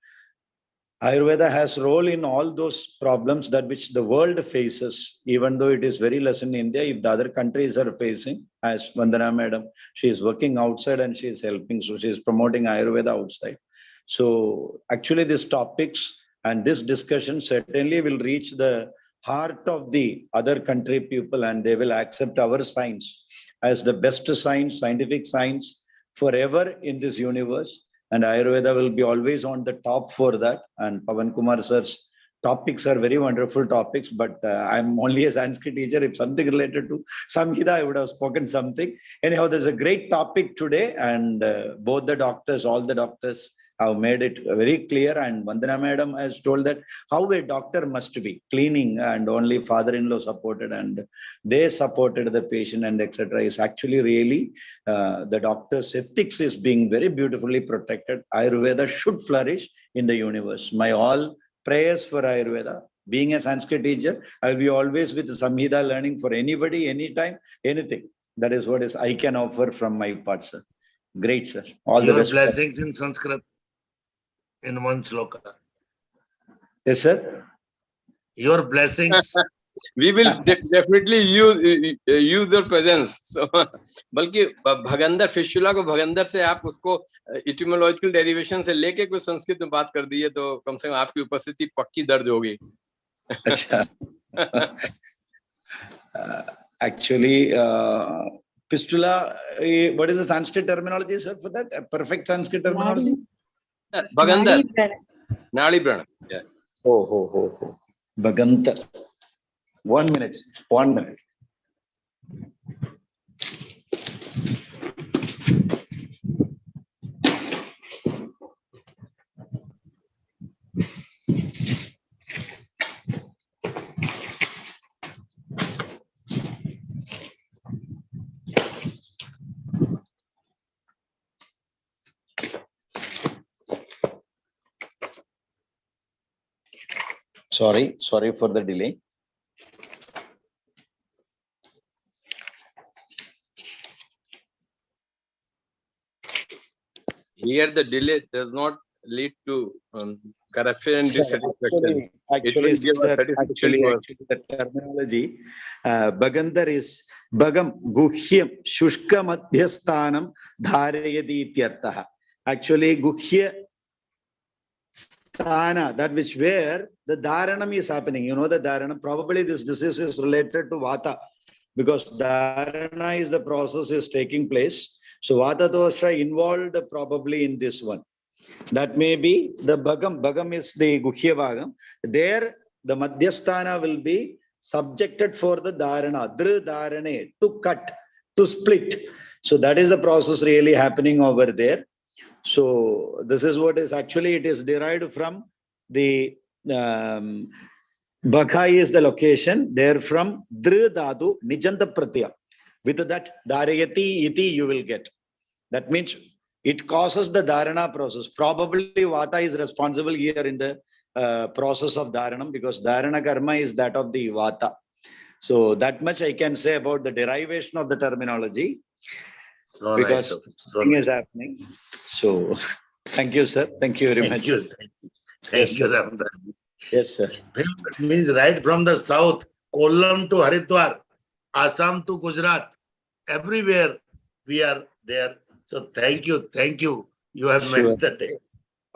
Speaker 6: Ayurveda has role in all those problems that which the world faces, even though it is very less in India. If the other countries are facing, as Vandana madam, she is working outside and she is helping, so she is promoting Ayurveda outside. So actually these topics and this discussion certainly will reach the heart of the other country people, and they will accept our science as the best science, scientific science forever in this universe. And Ayurveda will be always on the top for that. And Pavan Kumar sir's topics are very wonderful topics, but I'm only a Sanskrit teacher. If something related to Samhita, I would have spoken something. Anyhow, there's a great topic today, and both the doctors, all the doctors have made it very clear. And Vandana madam has told that how a doctor must be cleaning, and only father-in-law supported, and they supported the patient and etc. is actually really the doctor's ethics is being very beautifully protected. Ayurveda should flourish in the universe. My all prayers for Ayurveda. Being a Sanskrit teacher, I'll be always with Samhita learning for anybody, anytime, anything. That is what is I can offer from my part, sir. Great, sir. All
Speaker 2: Your
Speaker 6: the best.
Speaker 2: blessings in Sanskrit in one sloka.
Speaker 6: Yes, sir.
Speaker 2: Your blessings.
Speaker 1: We will definitely use your presence. So, बल्कि भगंदर fistula को भगंदर से आप उसको इटिमोलॉजिकल derivation से लेके कुछ संस्कृत में बात कर दिए तो कम से कम आपकी उपस्थिति पक्की दर्ज होगी.
Speaker 6: अच्छा. Actually, fistula, what is the Sanskrit terminology, sir, for that? A perfect Sanskrit terminology?
Speaker 1: भगंदर, नाड़ी व्रण. Yeah.
Speaker 6: Oh. Bhagantar. 1 minute. 1 minute. Sorry for the delay.
Speaker 1: Here the delay does not lead to corruption and dissatisfaction.
Speaker 6: Actually,
Speaker 1: it will give a satisfaction.
Speaker 6: The terminology, Bhagandar is Bhagam Guhyam Shushka Madhyasthanam Dharayati Ityartaha. Actually, Guhya Sthana, that which where the Dharanam is happening. You know the Dharanam. Probably this disease is related to Vata, because Dharana is the process is taking place. So Vata dosha involved probably in this one. That may be the Bhagam. Bhagam is the Guhya Bhagam. There the Madhyasthana will be subjected for the Dharana, Dhr Dharane, to cut, to split. So that is the process really happening over there. So this is what is actually, it is derived from the Bhakha is the location, there from Dhr Dhatu, Nijanta Pratyaya. With that Dharayati iti you will get. That means it causes the Dharana process. Probably Vata is responsible here in the process of Dharanam, because Dharana karma is that of the Vata. So that much I can say about the derivation of the terminology.
Speaker 2: So
Speaker 6: because
Speaker 2: nice.
Speaker 6: something is happening. So thank you, sir. Thank you very much.
Speaker 2: Thank you, Ramdas.
Speaker 6: Yes, sir.
Speaker 2: It means right from the south, Kollam to Haridwar, Assam to Gujarat, everywhere we are there So thank you. You have
Speaker 6: Sure.
Speaker 2: made the day.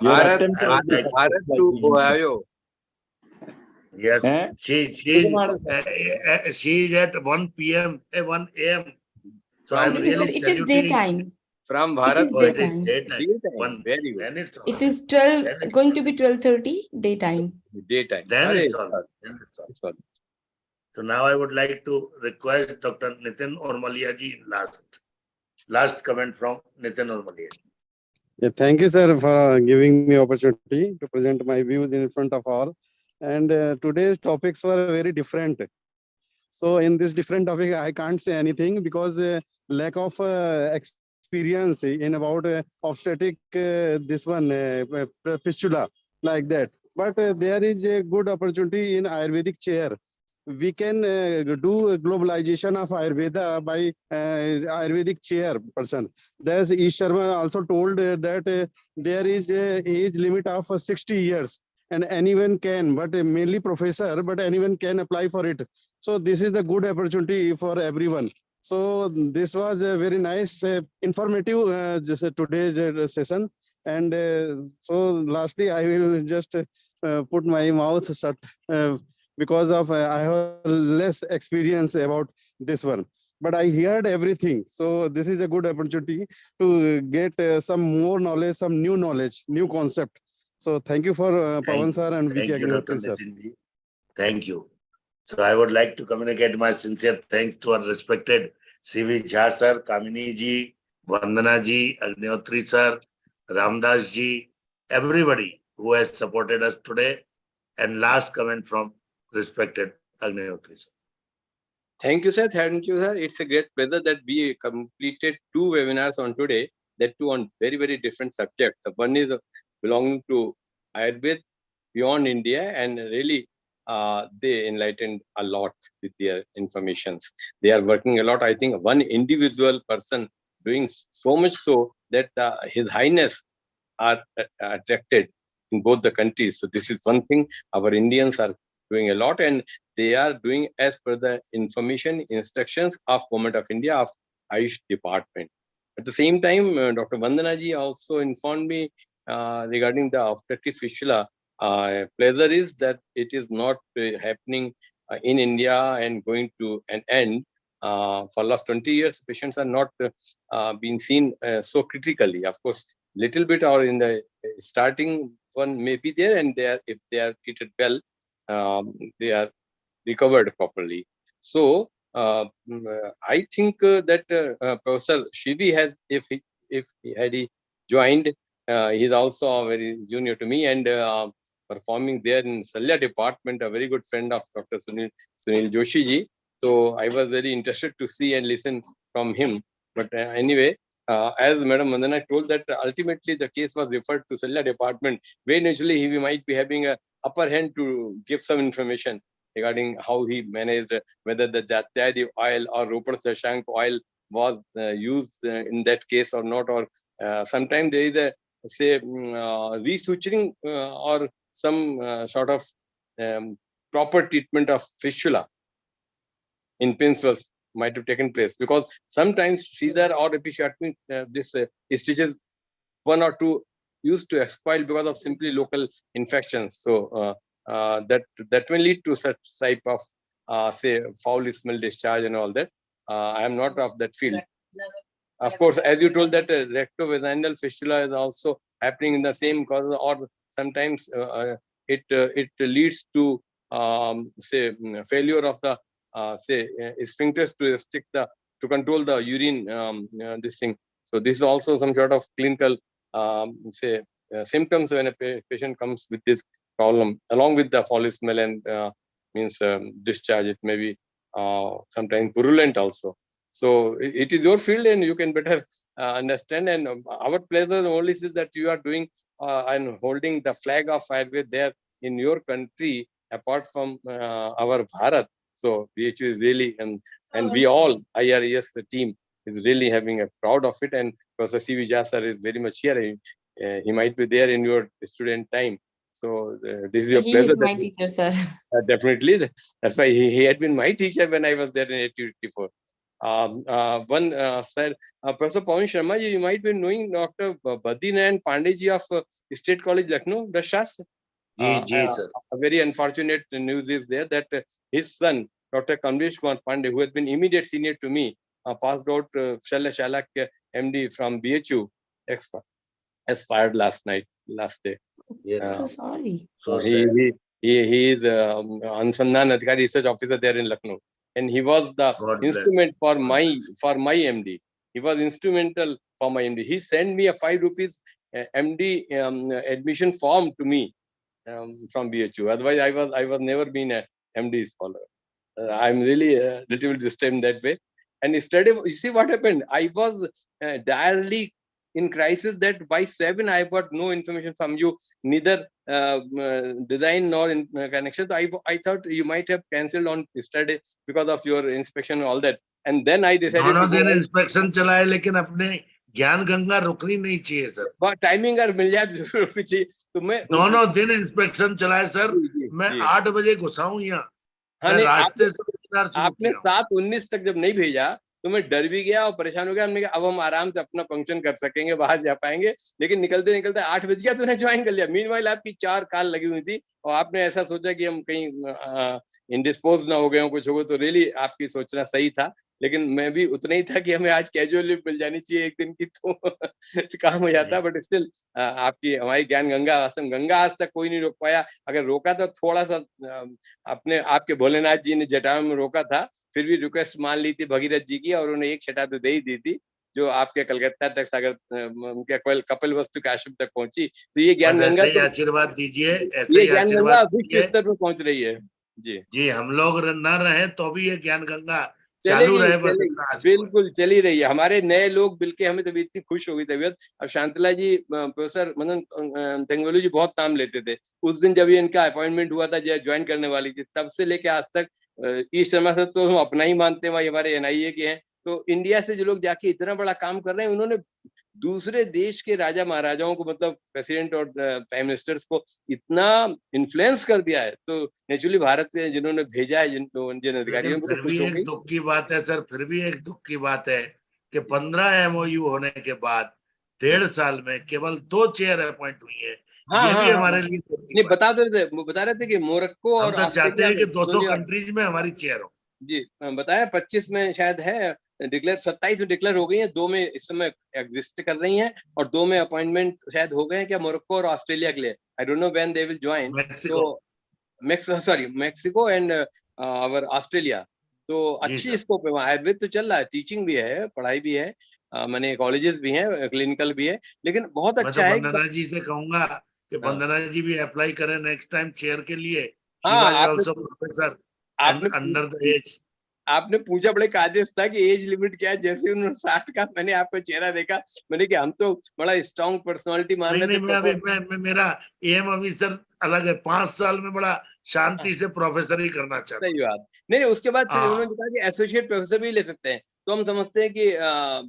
Speaker 6: Your
Speaker 1: Bharat,
Speaker 6: attempt
Speaker 2: I
Speaker 6: will
Speaker 2: would
Speaker 6: be
Speaker 2: like,
Speaker 1: Bharat
Speaker 6: successful,
Speaker 1: to
Speaker 6: I think, sir.
Speaker 1: Ohio.
Speaker 2: yes,
Speaker 6: Eh?
Speaker 2: she is at 1 p.m. 1 a.m. So
Speaker 1: From
Speaker 2: I'm
Speaker 3: No, no, sir,
Speaker 2: really
Speaker 3: it is
Speaker 2: saluting.
Speaker 3: daytime.
Speaker 1: From
Speaker 3: It
Speaker 1: Bharat.
Speaker 3: is
Speaker 2: Oh, it is
Speaker 3: daytime.
Speaker 2: daytime.
Speaker 1: Daytime. Very good.
Speaker 2: Then it's all
Speaker 3: It
Speaker 2: right.
Speaker 3: is 12,
Speaker 2: Then it's
Speaker 3: going to be 12:30 daytime.
Speaker 1: Daytime.
Speaker 2: Then
Speaker 1: Arey,
Speaker 2: it's all right. Then it's all right.
Speaker 1: it's all.
Speaker 2: So now I would like to request Dr. Nitin Ormalia ji last comment from Nitin Ormalia.
Speaker 7: Yeah, thank you, sir, for giving me opportunity to present my views in front of all. And today's topics were very different. So in this different topic, I can't say anything because lack of experience in about obstetric, this one, fistula, like that. But there is a good opportunity in Ayurvedic chair. We can do globalization of Ayurveda by Ayurvedic chair person. There's Ish Sharma also told that there is a age limit of 60 years and anyone can, but mainly professor, but anyone can apply for it. So this is the good opportunity for everyone. So this was a very nice, informative today's session. And so lastly, I will just put my mouth shut because of I have less experience about this one. But I heard everything. So this is a good opportunity to get some more knowledge, some new knowledge, new concept. So thank you for Pawan sir and
Speaker 2: Thank
Speaker 7: Vicky
Speaker 2: you, Dr.
Speaker 7: Agnihotri sir.
Speaker 2: Nitin ji. Thank you. So I would like to communicate my sincere thanks to our respected CV Jha sir, Kamini ji, Vandana ji, Agnihotri sir, Ramdas ji, everybody who has supported us today. And last comment from respected Agnihotri sir.
Speaker 1: Thank you, sir. Thank you, sir. It's a great pleasure that we completed 2 webinars on today, that too on very, very different subjects. The one is belonging to Ayurveda beyond India, and really they enlightened a lot with their informations. They are working a lot. I think one individual person doing so much so that His Highness are attracted in both the countries. So this is one thing. Our Indians are doing a lot, and they are doing as per the information, instructions of Government of India, of AYUSH department. At the same time, Dr. Vandana ji also informed me regarding the obstetric fistula. Pleasure is that it is not happening in India and going to an end. For last 20 years, patients are not being seen so critically. Of course, little bit or in the starting one may be there, and they are, if they are treated well, they are recovered properly. So I think that Professor Shivi has, if he had joined, he's also very junior to me, and performing there in Salya department, a very good friend of Dr. Sunil Joshi ji. So I was very interested to see and listen from him. But anyway, as Madam Vandana told, that ultimately the case was referred to Salya department, where initially he might be having a upper hand to give some information regarding how he managed, whether the Jatyadi oil or Rupert Shashank oil was used in that case or not, or sometimes there is a, say, resuturing or some sort of proper treatment of fistula in pins was might have taken place, because sometimes Caesar or episiotomy, this stitches 1 or 2 used to spoil because of simply local infections. So that may lead to such type of say foul smell discharge and all that. I am not of that field. Of course, as you told, that rectovaginal fistula is also happening in the same cause, or sometimes it leads to say failure of the say sphincters to restrict the, to control the urine, this thing. So this is also some sort of clinical say symptoms when a patient comes with this problem, along with the foul smell and means discharge. It may be sometimes purulent also. So it is your field, and you can better understand. And our pleasure only is that you are doing and holding the flag of Ayurveda there in your country, apart from our Bharat. So BHU is really, and we all, IRES, the team, is really having a proud of it. And Professor C.V. Jha sir is very much here. He might be there in your student time. So this is your
Speaker 3: He
Speaker 1: pleasure.
Speaker 3: is my teacher, sir.
Speaker 1: Definitely. That's why he had been my teacher when I was there in 1884. One said, Professor Pawan Sharma, you might be knowing Dr. Badinayan Pandey ji of State College Lucknow, the Shas.
Speaker 2: sir.
Speaker 1: A very unfortunate news is there that his son, Dr. Kamlesh Kumar Pandey, who has been immediate senior to me, passed out Shalya Shalak MD from BHU, expired last day.
Speaker 2: Yes.
Speaker 3: So sorry.
Speaker 2: So
Speaker 1: he,
Speaker 2: sad.
Speaker 1: he is Ansandhan Adhikari Research Officer there in Lucknow, and he was the
Speaker 2: God bless.
Speaker 1: instrument for
Speaker 2: God
Speaker 1: my
Speaker 2: bless.
Speaker 1: MD. He was instrumental for my MD. He sent me a 5 rupees MD admission form to me from BHU. Otherwise, I was never been a MD scholar. I'm really a little bit disturbed that way. And instead of, you see what happened? I was direly in crisis that by 7 I got no information from you, neither design nor in connection. So I thought you might have cancelled on yesterday because of your inspection and all that. And then I decided
Speaker 2: दोनों
Speaker 1: to
Speaker 2: दिन
Speaker 1: go.
Speaker 2: Inspection चला है, लेकिन अपने ज्ञान गंगा रुकनी नहीं चाहिए sir.
Speaker 1: Timing अगर मिल जाए जरूर चाहिए तो मैं
Speaker 2: दोनों दिन इंस्पेक्शन चला है सर। मैं 8 बजे घुसा हूँ यहाँ। मैं रास्ते से
Speaker 1: आपने 7:19 तक जब नहीं भेजा तो मैं डर भी गया और परेशान हो गया। हमने कहा अब हम आराम से अपना फंक्शन कर सकेंगे, बाहर जा पाएंगे। लेकिन निकलते निकलते 8 बज गया तो उन्हें ज्वाइन कर लिया। मीनवाइल आपकी 4 कॉल लगी हुई थी और आपने ऐसा सोचा कि हम कहीं इंडिस्पोज ना हो गए हो, कुछ हो गए, तो रियली आपकी सोचना सही था। लेकिन मैं भी उतना ही था कि हमें आज कैजुअली मिल जानी चाहिए एक दिन की तो काम हो जाता। बट स्टिल आपकी हमारी ज्ञान गंगा, वास्तव गंगा आज तक कोई नहीं रोक पाया। अगर रोका तो थोड़ा सा अपने आपके भोलेनाथ जी ने जटाओं में रोका था, फिर भी रिक्वेस्ट मान ली थी भगीरथ जी की और उन्होंने एक छटा तो दे ही दी थी जो आपके कलकत्ता तक सागर उनके कपिल वस्तु के आश्रम तक पहुंची। तो ये ज्ञान गंगा
Speaker 2: तो आशीर्वाद दीजिए, ऐसे
Speaker 1: ये
Speaker 2: ही
Speaker 1: ज्ञान गंगा
Speaker 2: आशीर्वाद
Speaker 1: विश्व स्तर पर पहुंच रही है। जी
Speaker 2: हम लोग न रहे तो भी ये ज्ञान गंगा चालू रहे, बस
Speaker 1: बिल्कुल चली रही है। हमारे नए लोग मिलके हमें तबीयत इतनी खुश हो गई तबीयत। अब शांतला जी, प्रोफेसर मदन तेंगवेलू जी बहुत नाम लेते थे। उस दिन जब इनका अपॉइंटमेंट हुआ था, ज्वाइन करने वाली थी, तब से लेके आज तक ईस्ट शर्मा सर तो हम अपना ही मानते हैं, हमारे NIA के हैं। तो इंडिया से जो लोग जाके इतना बड़ा काम कर रहे हैं, उन्होंने दूसरे देश के राजा महाराजाओं को, मतलब प्रेसिडेंट और प्राइम मिनिस्टर्स को इतना इन्फ्लुएंस कर दिया है। तो नेचुरली भारत से जिन्होंने भेजा है जिन अधिकारियों को,
Speaker 2: फिर भी एक दुख की बात है सर, फिर भी एक दुख की बात है कि 15 MOU होने के बाद 1.5 साल में केवल 2 चेयर अपॉइंट हुई है। ये भी हमारे लिए
Speaker 1: नहीं बता रहे थे कि मोरक्को और
Speaker 2: चाहते हैं कि 200 कंट्रीज में हमारी चेयर हो।
Speaker 1: जी बताया 25 में शायद है डिक्लेयर, 27 में डिक्लेयर हो गई है, 2 में इस समय एग्जिस्ट कर रही हैं और 2 में अपॉइंटमेंट शायद हो गए हैं क्या, मोरक्को और ऑस्ट्रेलिया के लिए। I don't know when they will join. तो मैक्सिको एंड और ऑस्ट्रेलिया। तो अच्छी स्कोप है, आयुर्वेद तो चल रहा है, टीचिंग भी है, पढ़ाई भी है, मैंने कॉलेजेस भी हैं, क्लिनिकल भी है, लेकिन बहुत अच्छा है।
Speaker 2: वंदना जी से कहूंगा कि वंदना जी भी अप्लाई करें नेक्स्ट टाइम चेयर के लिए। Under the age.
Speaker 1: आपने पूछा बड़े काजेस था कि एज लिमिट क्या है, जैसे उन्होंने 60 का मैंने आपका चेहरा देखा, मैंने कि हम तो बड़ा स्ट्रॉन्ग पर्सनालिटी मान रहे थे।
Speaker 2: मेरा एम अभी सर अलग है, 5 साल में बड़ा शांति से प्रोफेसर ही करना चाहता हूं।
Speaker 1: सही बात। नहीं उसके बाद फिर उन्होंने कहा कि एसोसिएट प्रोफेसर भी ले सकते हैं। तो हम समझते हैं कि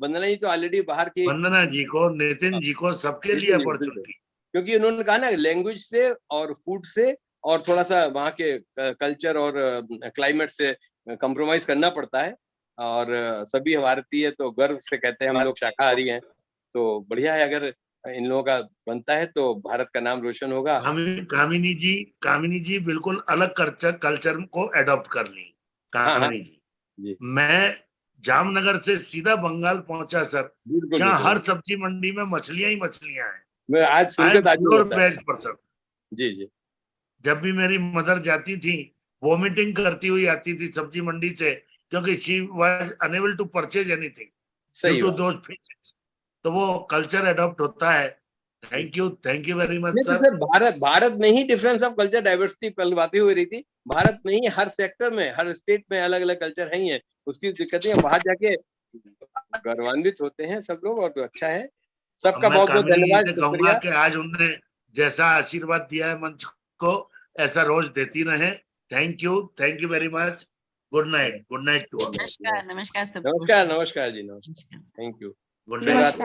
Speaker 1: वंदना जी तो ऑलरेडी बाहर की,
Speaker 2: वंदना जी को, नितिन जी को, सबके लिए अपॉर्चुनिटी,
Speaker 1: क्योंकि उन्होंने कहा ना लैंग्वेज से और फूड से और थोड़ा सा वहाँ के कल्चर और क्लाइमेट से कंप्रोमाइज करना पड़ता है। और सभी भारतीय तो गर्व से कहते हैं हम लोग शाकाहारी हैं। तो बढ़िया है, अगर इन लोगों का बनता है तो भारत का नाम रोशन होगा।
Speaker 2: कामिनी जी बिल्कुल अलग कल्चर को एडॉप्ट कर ली। कामिनी जी, मैं जामनगर से सीधा बंगाल पहुंचा सर, जहाँ हर सब्जी मंडी में मछलियां ही मछलियां हैं।
Speaker 1: मैं आज
Speaker 2: वेज पर्सन।
Speaker 1: जी
Speaker 2: जब भी मेरी मदर जाती थी, वोमिटिंग करती हुई आती थी सब्जी मंडी से, क्योंकि she was unable to purchase anything due to those fishes. तो वो कल्चर एडॉप्ट होता है। Thank you very much sir.
Speaker 1: Bharat में ही डिफरेंस ऑफ कल्चर डाइवर्सिटी कल बातें हो रही थी। भारत में ही हर सेक्टर में, हर स्टेट में अलग अलग कल्चर है ही है। उसकी दिक्कत है, बाहर जाके गौरवान्वित होते हैं सब लोग, और तो अच्छा है। सबका बहुत बहुत धन्यवाद, शुक्रिया
Speaker 2: कि आज उन्होंने जैसा आशीर्वाद दिया है मंच को, ऐसा रोज देती रहे। Thank you very much. Good night to all.
Speaker 4: नमस्कार
Speaker 1: जी, नमस्कार। Thank you. Good night.